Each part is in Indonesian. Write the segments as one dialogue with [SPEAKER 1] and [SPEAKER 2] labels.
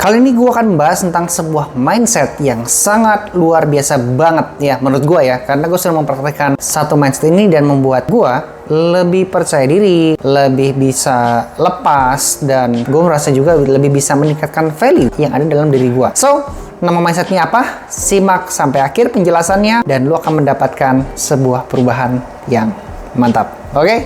[SPEAKER 1] Kali ini gue akan membahas tentang sebuah mindset yang sangat luar biasa banget ya menurut gue ya. Karena gue sudah mempraktekkan satu mindset ini dan membuat gue lebih percaya diri, lebih bisa lepas, dan gue merasa juga lebih bisa meningkatkan value yang ada dalam diri gue. So, nama mindsetnya apa? Simak sampai akhir penjelasannya dan lu akan mendapatkan sebuah perubahan yang mantap. Oke?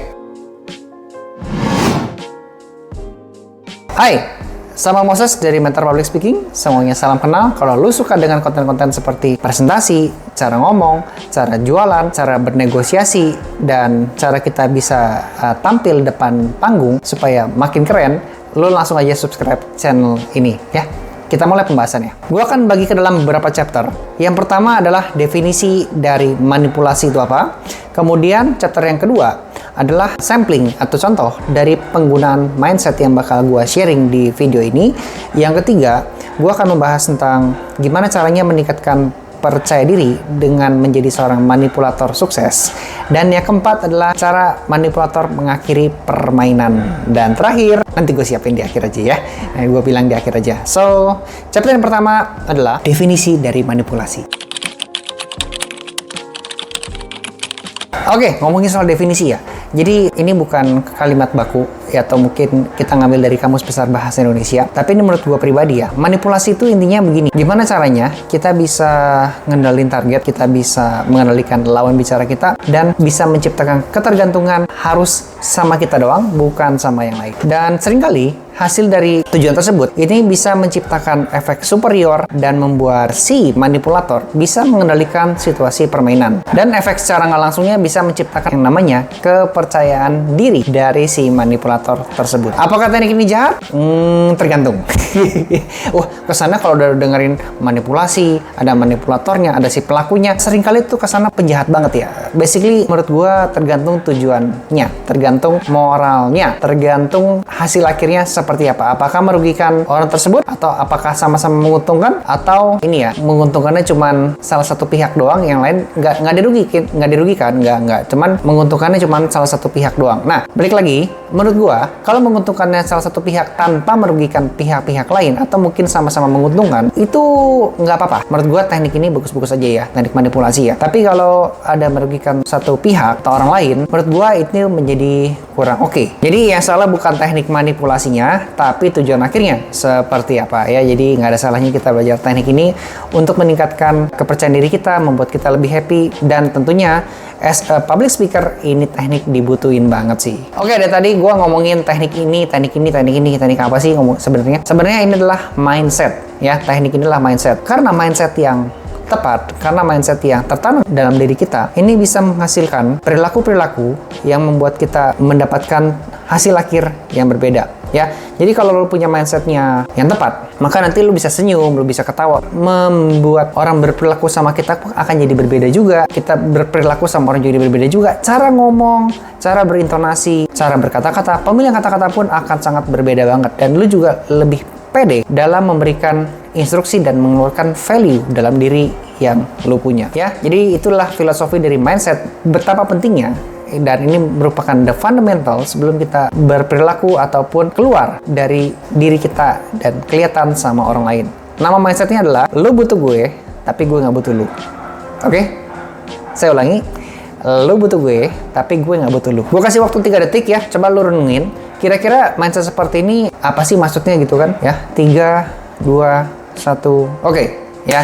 [SPEAKER 1] Hai! Sama Moses dari Mentor Public Speaking. Semuanya salam kenal. Kalau lu suka dengan konten-konten seperti presentasi, cara ngomong, cara jualan, cara bernegosiasi, dan cara kita bisa tampil depan panggung supaya makin keren, lu langsung aja subscribe channel ini ya. Kita mulai pembahasannya. Gue akan bagi ke dalam beberapa chapter. Yang pertama adalah definisi dari manipulasi itu apa. Kemudian chapter yang kedua adalah sampling atau contoh dari penggunaan mindset yang bakal gue sharing di video ini. Yang ketiga, gue akan membahas tentang gimana caranya meningkatkan percaya diri dengan menjadi seorang manipulator sukses. Dan yang keempat adalah cara manipulator mengakhiri permainan. Dan terakhir, nanti gue siapin di akhir aja ya. Gue bilang di akhir aja. So, chapter yang pertama adalah definisi dari manipulasi. Oke, ngomongin soal definisi ya. Jadi ini bukan kalimat baku ya, atau mungkin kita ngambil dari Kamus Besar Bahasa Indonesia. Tapi ini menurut gue pribadi ya, manipulasi itu intinya begini. Gimana caranya kita bisa ngendalin target, kita bisa mengendalikan lawan bicara kita, dan bisa menciptakan ketergantungan harus sama kita doang, bukan sama yang lain. Dan seringkali hasil dari tujuan tersebut ini bisa menciptakan efek superior dan membuat si manipulator bisa mengendalikan situasi permainan. Dan efek secara nggak langsungnya bisa menciptakan yang namanya kepercayaan diri dari si manipulator tersebut. Apakah teknik ini jahat? Tergantung. Wah, kesana kalau udah dengerin manipulasi, ada manipulatornya, ada si pelakunya, seringkali tuh kesana penjahat banget ya. Basically, menurut gua tergantung tujuannya, tergantung moralnya, tergantung hasil akhirnya seperti apa. Apakah merugikan orang tersebut, atau apakah sama-sama menguntungkan, atau ini ya, menguntungkannya cuman salah satu pihak doang, yang lain nggak dirugikan, cuman menguntungkannya cuman salah satu pihak doang. Nah, balik lagi, menurut gua kalau menguntungkannya salah satu pihak tanpa merugikan pihak-pihak lain, atau mungkin sama-sama menguntungkan, itu nggak apa-apa. Menurut gua teknik ini bagus-bagus aja ya, teknik manipulasi ya. Tapi kalau ada merugikan satu pihak atau orang lain, menurut gua itu menjadi kurang oke. Jadi yang salah bukan teknik manipulasinya, tapi tujuan akhirnya seperti apa ya. Jadi nggak ada salahnya kita belajar teknik ini untuk meningkatkan kepercayaan diri kita, membuat kita lebih happy, dan tentunya as a public speaker ini teknik dibutuhin banget sih. Oke, dari tadi gue ngomongin teknik apa sih sebenarnya? Sebenarnya ini adalah mindset ya. Teknik ini adalah mindset. Karena mindset yang tepat, karena mindset yang tertanam dalam diri kita, ini bisa menghasilkan perilaku-perilaku yang membuat kita mendapatkan hasil akhir yang berbeda ya. Jadi kalau lu punya mindsetnya yang tepat, maka nanti lu bisa senyum, lu bisa ketawa, membuat orang berperilaku sama kita akan jadi berbeda juga. Kita berperilaku sama orang jadi berbeda juga. Cara ngomong, cara berintonasi, cara berkata-kata, pemilihan kata-kata pun akan sangat berbeda banget. Dan lu juga lebih pede dalam memberikan instruksi dan mengeluarkan value dalam diri yang lu punya ya. Jadi itulah filosofi dari mindset, betapa pentingnya, dan ini merupakan the fundamental sebelum kita berperilaku ataupun keluar dari diri kita dan kelihatan sama orang lain. Nama mindsetnya adalah lu butuh gue, tapi gue nggak butuh lu. Oke? Saya ulangi, lu butuh gue, tapi gue nggak butuh lu. Gue kasih waktu 3 detik ya, coba lu renungin. Kira-kira mindset seperti ini apa sih maksudnya gitu kan? Ya, 3, 2, 1. Oke, ya.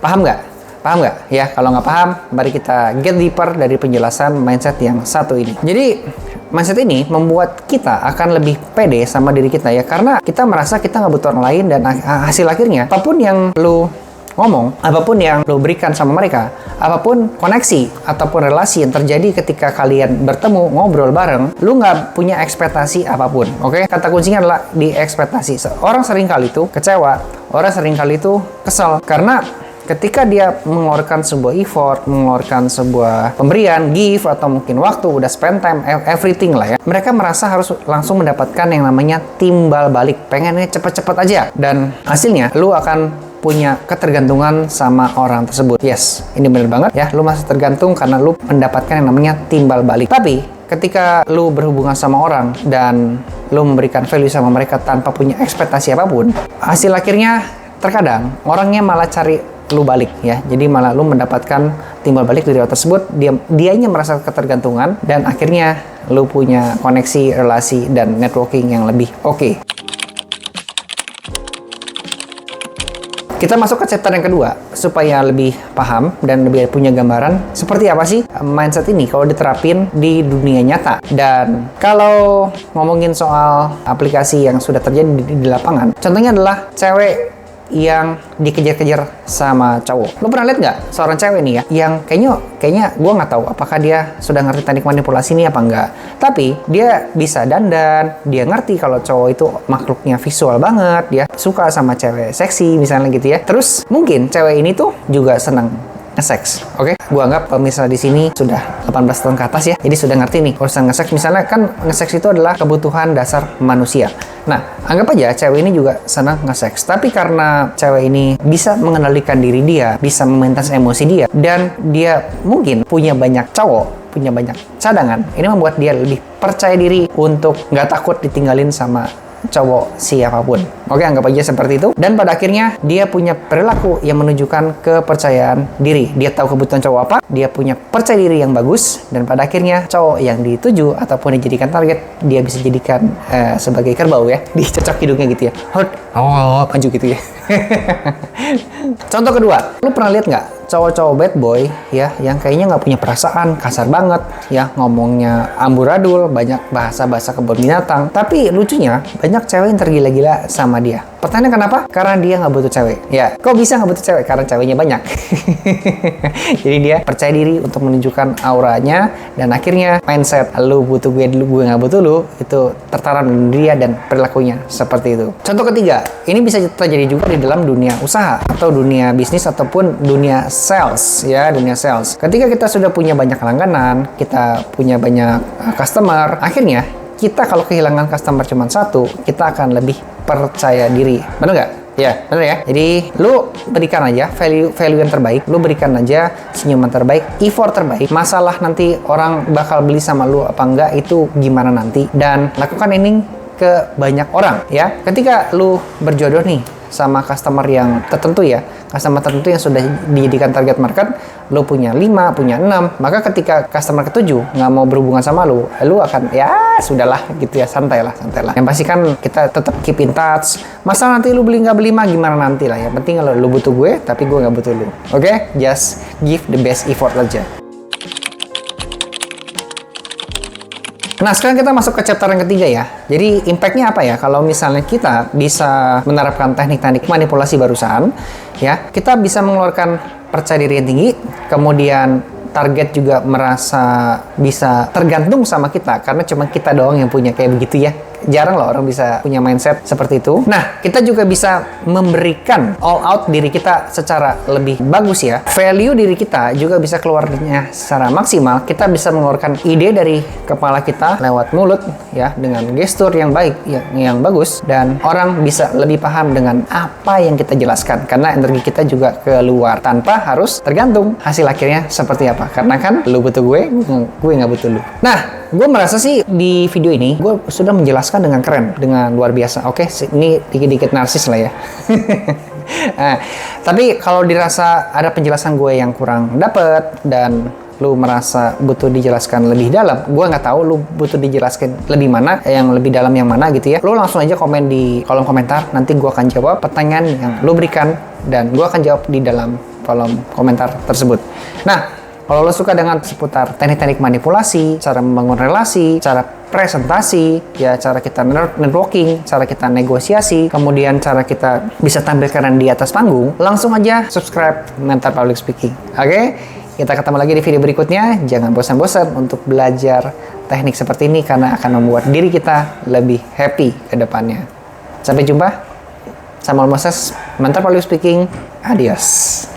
[SPEAKER 1] Paham nggak? Paham nggak? Ya, kalau nggak paham, mari kita get deeper dari penjelasan mindset yang satu ini. Jadi, mindset ini membuat kita akan lebih pede sama diri kita ya. Karena kita merasa kita nggak butuh orang lain, dan hasil akhirnya, apapun yang lu ngomong, apapun yang lo berikan sama mereka, apapun koneksi ataupun relasi yang terjadi ketika kalian bertemu, ngobrol bareng, lo nggak punya ekspektasi apapun, oke? Kata kuncinya adalah di ekspektasi. Orang sering kali itu kecewa, orang sering kali itu kesal, karena ketika dia mengeluarkan sebuah effort, mengeluarkan sebuah pemberian, gift, atau mungkin waktu, udah spend time, everything lah ya, mereka merasa harus langsung mendapatkan yang namanya timbal balik, pengennya cepet-cepet aja, dan hasilnya lo akan punya ketergantungan sama orang tersebut. Yes, ini bener banget ya, lu masih tergantung karena lu mendapatkan yang namanya timbal balik. Tapi ketika lu berhubungan sama orang dan lu memberikan value sama mereka tanpa punya ekspektasi apapun, hasil akhirnya terkadang orangnya malah cari lu balik ya. Jadi malah lu mendapatkan timbal balik dari orang tersebut, dianya merasa ketergantungan dan akhirnya lu punya koneksi, relasi dan networking yang lebih oke. Kita masuk ke chapter yang kedua, supaya lebih paham dan lebih punya gambaran seperti apa sih mindset ini kalau diterapin di dunia nyata. Dan kalau ngomongin soal aplikasi yang sudah terjadi di lapangan, contohnya adalah cewek yang dikejar-kejar sama cowok. Lo pernah lihat nggak seorang cewek nih ya, yang kayaknya gue nggak tahu apakah dia sudah ngerti teknik manipulasi ini apa enggak. Tapi dia bisa dandan, dia ngerti kalau cowok itu makhluknya visual banget, dia suka sama cewek seksi misalnya gitu ya. Terus mungkin cewek ini tuh juga senang nge-seks, oke? Gua anggap pemirsa di sini sudah 18 tahun ke atas ya, jadi sudah ngerti nih urusan nge-seks. Misalnya kan nge-seks itu adalah kebutuhan dasar manusia. Nah, anggap aja cewek ini juga senang nge-seks, tapi karena cewek ini bisa mengendalikan diri dia, bisa memaintain emosi dia, dan dia mungkin punya banyak cowok, punya banyak cadangan, ini membuat dia lebih percaya diri untuk nggak takut ditinggalin sama cowok siapapun. Oke, anggap aja seperti itu. Dan pada akhirnya dia punya perilaku yang menunjukkan kepercayaan diri. Dia tahu kebutuhan cowok apa, dia punya percaya diri yang bagus, dan pada akhirnya cowok yang dituju ataupun dijadikan target, dia bisa jadikan sebagai kerbau ya, dicocok hidungnya gitu ya. Maju gitu ya. Contoh kedua, lu pernah lihat nggak cowok-cowok bad boy ya, yang kayaknya nggak punya perasaan, kasar banget ya, ngomongnya amburadul, banyak bahasa-bahasa kebun binatang, tapi lucunya banyak cewek yang tergila-gila sama dia. Pertanyaannya kenapa? Karena dia nggak butuh cewek. Ya, kok bisa nggak butuh cewek? Karena ceweknya banyak. Jadi dia percaya diri untuk menunjukkan auranya, dan akhirnya mindset lu butuh gue, gue nggak butuh lu, itu tertanam di dia dan perilakunya seperti itu. Contoh ketiga, ini bisa terjadi juga di dalam dunia usaha atau dunia bisnis ataupun dunia sales ya, dunia sales. Ketika kita sudah punya banyak langganan, kita punya banyak customer, akhirnya kita kalau kehilangan customer cuma satu, kita akan lebih percaya diri. Bener nggak? Ya, bener ya. Jadi, lu berikan aja value yang terbaik, lu berikan aja senyuman terbaik, effort terbaik. Masalah nanti orang bakal beli sama lu apa enggak, itu gimana nanti. Dan lakukan ini ke banyak orang ya. Ketika lu berjodoh nih sama customer yang tertentu ya, customer tertentu yang sudah dijadikan target market, lu punya 5, punya 6, maka ketika customer ke-7 nggak mau berhubungan sama lu akan ya sudahlah gitu ya, santai lah. Yang pasti kan kita tetap keep in touch. Masalah nanti lu beli nggak beli mah gimana nanti lah, yang penting kalau lu butuh gue tapi gue nggak butuh lu. Oke? Just give the best effort aja. Nah, sekarang kita masuk ke chapter yang ketiga ya. Jadi, impact-nya apa ya? Kalau misalnya kita bisa menerapkan teknik-teknik manipulasi barusan, ya, kita bisa mengeluarkan percaya diri yang tinggi, kemudian target juga merasa bisa tergantung sama kita, karena cuma kita doang yang punya kayak begitu ya. Jarang loh orang bisa punya mindset seperti itu. Nah, kita juga bisa memberikan all out diri kita secara lebih bagus ya. Value diri kita juga bisa keluarnya secara maksimal. Kita bisa mengeluarkan ide dari kepala kita lewat mulut ya, dengan gestur yang baik, yang bagus, dan orang bisa lebih paham dengan apa yang kita jelaskan, karena energi kita juga keluar tanpa harus tergantung hasil akhirnya seperti apa. Karena kan lu butuh gue nggak butuh lu. Nah, gue merasa sih di video ini gue sudah menjelaskan dengan keren, dengan luar biasa. Oke, ini dikit-dikit narsis lah ya. Nah, tapi kalau dirasa ada penjelasan gue yang kurang dapet dan lu merasa butuh dijelaskan lebih dalam, gue nggak tahu lu butuh dijelaskan lebih mana, yang lebih dalam yang mana gitu ya, lu langsung aja komen di kolom komentar. Nanti gue akan jawab pertanyaan yang lu berikan, dan gue akan jawab di dalam kolom komentar tersebut. Nah, kalau lo suka dengan seputar teknik-teknik manipulasi, cara membangun relasi, cara presentasi, ya cara kita networking, cara kita negosiasi, kemudian cara kita bisa tampil keren di atas panggung, langsung aja subscribe Mental Public Speaking. Oke? Kita ketemu lagi di video berikutnya. Jangan bosan-bosan untuk belajar teknik seperti ini, karena akan membuat diri kita lebih happy ke depannya. Sampai jumpa. Samuel Moses, Mental Public Speaking. Adios.